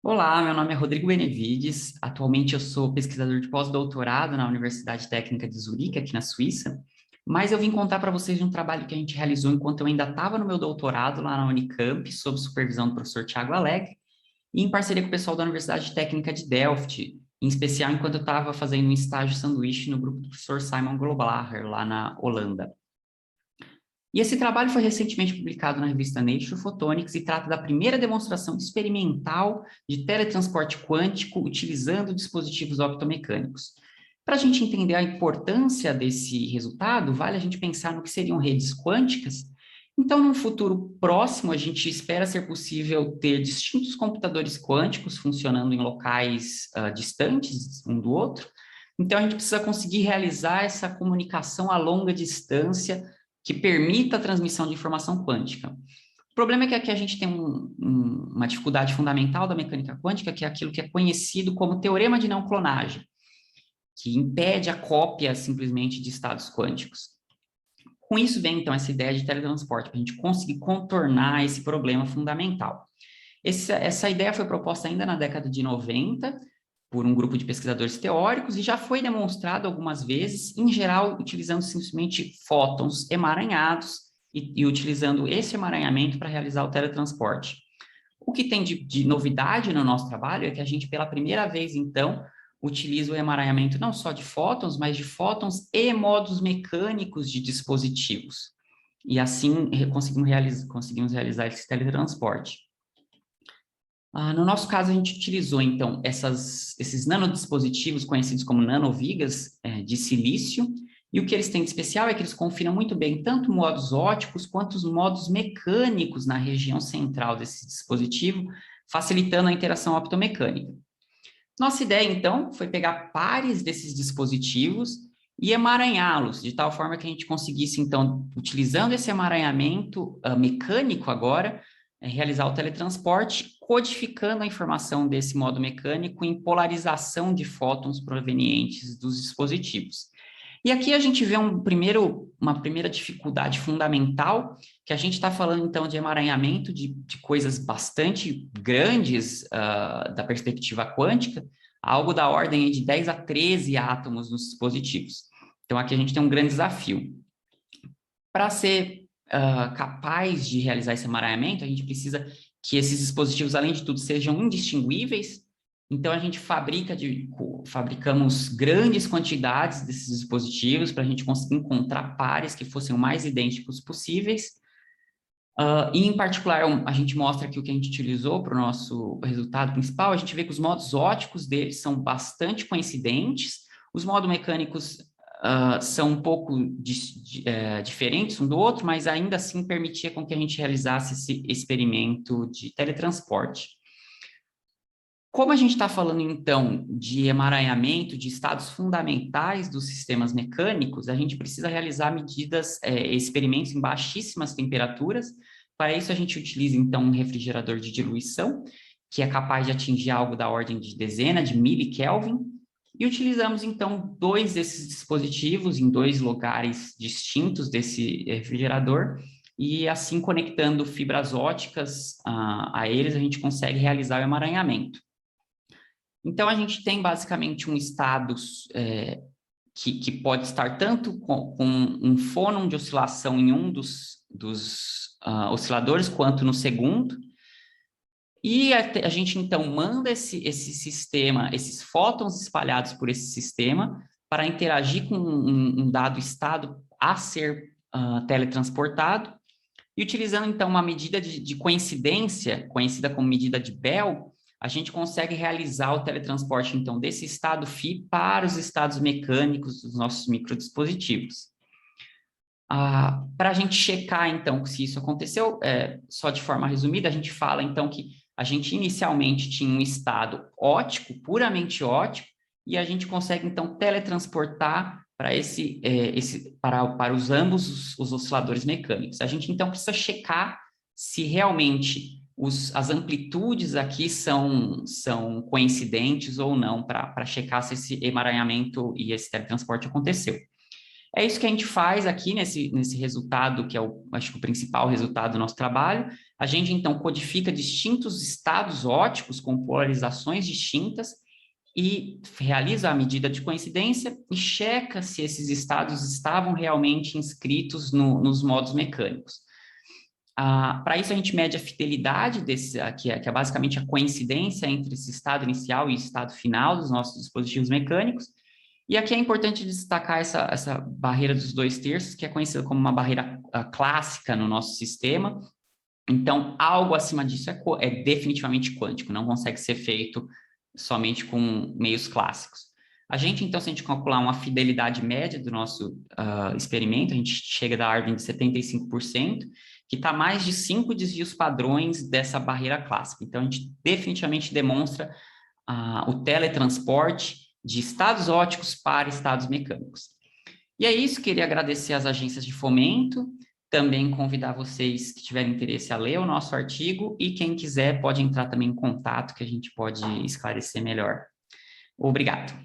Olá, meu nome é Rodrigo Benevides. Atualmente eu sou pesquisador de pós-doutorado na Universidade Técnica de Zurique, aqui na Suíça. Mas eu vim contar para vocês de um trabalho que a gente realizou enquanto eu ainda estava no meu doutorado lá na Unicamp, sob supervisão do professor Tiago Alegre, e em parceria com o pessoal da Universidade Técnica de Delft, em especial enquanto eu estava fazendo um estágio sanduíche no grupo do professor Simon Globalacher, lá na Holanda. E esse trabalho foi recentemente publicado na revista Nature Photonics e trata da primeira demonstração experimental de teletransporte quântico utilizando dispositivos optomecânicos. Para a gente entender a importância desse resultado, vale a gente pensar no que seriam redes quânticas. Então, num futuro próximo, a gente espera ser possível ter distintos computadores quânticos funcionando em locais distantes um do outro. Então, a gente precisa conseguir realizar essa comunicação a longa distância que permita a transmissão de informação quântica. O problema é que aqui a gente tem uma dificuldade fundamental da mecânica quântica, que é aquilo que é conhecido como teorema de não clonagem, que impede a cópia simplesmente de estados quânticos. Com isso vem, então, essa ideia de teletransporte, para a gente conseguir contornar esse problema fundamental. Essa ideia foi proposta ainda na década de 90, por um grupo de pesquisadores teóricos e já foi demonstrado algumas vezes, em geral, utilizando simplesmente fótons emaranhados e utilizando esse emaranhamento para realizar o teletransporte. O que tem de novidade no nosso trabalho é que a gente, pela primeira vez, então, utiliza o emaranhamento não só de fótons, mas de fótons e modos mecânicos de dispositivos. E assim conseguimos realizar esse teletransporte. No nosso caso, a gente utilizou, então, esses nanodispositivos conhecidos como nanovigas de silício, e o que eles têm de especial é que eles confinam muito bem tanto modos ópticos quanto os modos mecânicos na região central desse dispositivo, facilitando a interação optomecânica. Nossa ideia, então, foi pegar pares desses dispositivos e emaranhá-los, de tal forma que a gente conseguisse, então, utilizando esse emaranhamento mecânico agora, realizar o teletransporte, codificando a informação desse modo mecânico em polarização de fótons provenientes dos dispositivos. E aqui a gente vê uma primeira dificuldade fundamental, que a gente está falando, então, de emaranhamento de coisas bastante grandes da perspectiva quântica, algo da ordem de 10 a 13 átomos nos dispositivos. Então, aqui a gente tem um grande desafio. Para ser capaz de realizar esse emaranhamento, a gente precisa que esses dispositivos, além de tudo, sejam indistinguíveis. Então, a gente fabricamos grandes quantidades desses dispositivos para a gente conseguir encontrar pares que fossem o mais idênticos possíveis. E, em particular, a gente mostra aqui o que a gente utilizou para o nosso resultado principal. A gente vê que os modos óticos deles são bastante coincidentes, os modos mecânicos são um pouco diferentes um do outro, mas ainda assim permitia com que a gente realizasse esse experimento de teletransporte. Como a gente está falando, então, de emaranhamento de estados fundamentais dos sistemas mecânicos, a gente precisa realizar experimentos em baixíssimas temperaturas. Para isso, a gente utiliza, então, um refrigerador de diluição, que é capaz de atingir algo da ordem de dezena de milikelvin, e utilizamos, então, dois desses dispositivos em dois lugares distintos desse refrigerador, e assim, conectando fibras óticas a eles, a gente consegue realizar o emaranhamento. Então, a gente tem basicamente um estado que pode estar tanto com um fônon de oscilação em um dos osciladores, quanto no segundo. E a gente, então, manda esse sistema, esses fótons espalhados por esse sistema, para interagir com um dado estado a ser teletransportado, e utilizando, então, uma medida de coincidência, conhecida como medida de Bell, a gente consegue realizar o teletransporte, então, desse estado φ para os estados mecânicos dos nossos microdispositivos. Para a gente checar, então, se isso aconteceu, só de forma resumida, a gente fala, então, que a gente inicialmente tinha um estado óptico, puramente óptico, e a gente consegue, então, teletransportar para ambos os osciladores mecânicos. A gente, então, precisa checar se realmente as amplitudes aqui são coincidentes ou não, para checar se esse emaranhamento e esse teletransporte aconteceu. É isso que a gente faz aqui nesse resultado, que é acho que o principal resultado do nosso trabalho. A gente, então, codifica distintos estados óticos com polarizações distintas e realiza a medida de coincidência e checa se esses estados estavam realmente inscritos nos modos mecânicos. Para isso, a gente mede a fidelidade desse, que é basicamente a coincidência entre esse estado inicial e estado final dos nossos dispositivos mecânicos. E aqui é importante destacar essa barreira dos 2/3, que é conhecida como uma barreira clássica no nosso sistema. Então, algo acima disso é definitivamente quântico, não consegue ser feito somente com meios clássicos. A gente, então, se a gente calcular uma fidelidade média do nosso experimento, a gente chega da ordem de 75%, que está mais de 5 desvios padrões dessa barreira clássica. Então, a gente definitivamente demonstra o teletransporte de estados ópticos para estados mecânicos. E é isso, queria agradecer às agências de fomento, também convidar vocês que tiverem interesse a ler o nosso artigo e quem quiser pode entrar também em contato que a gente pode esclarecer melhor. Obrigado.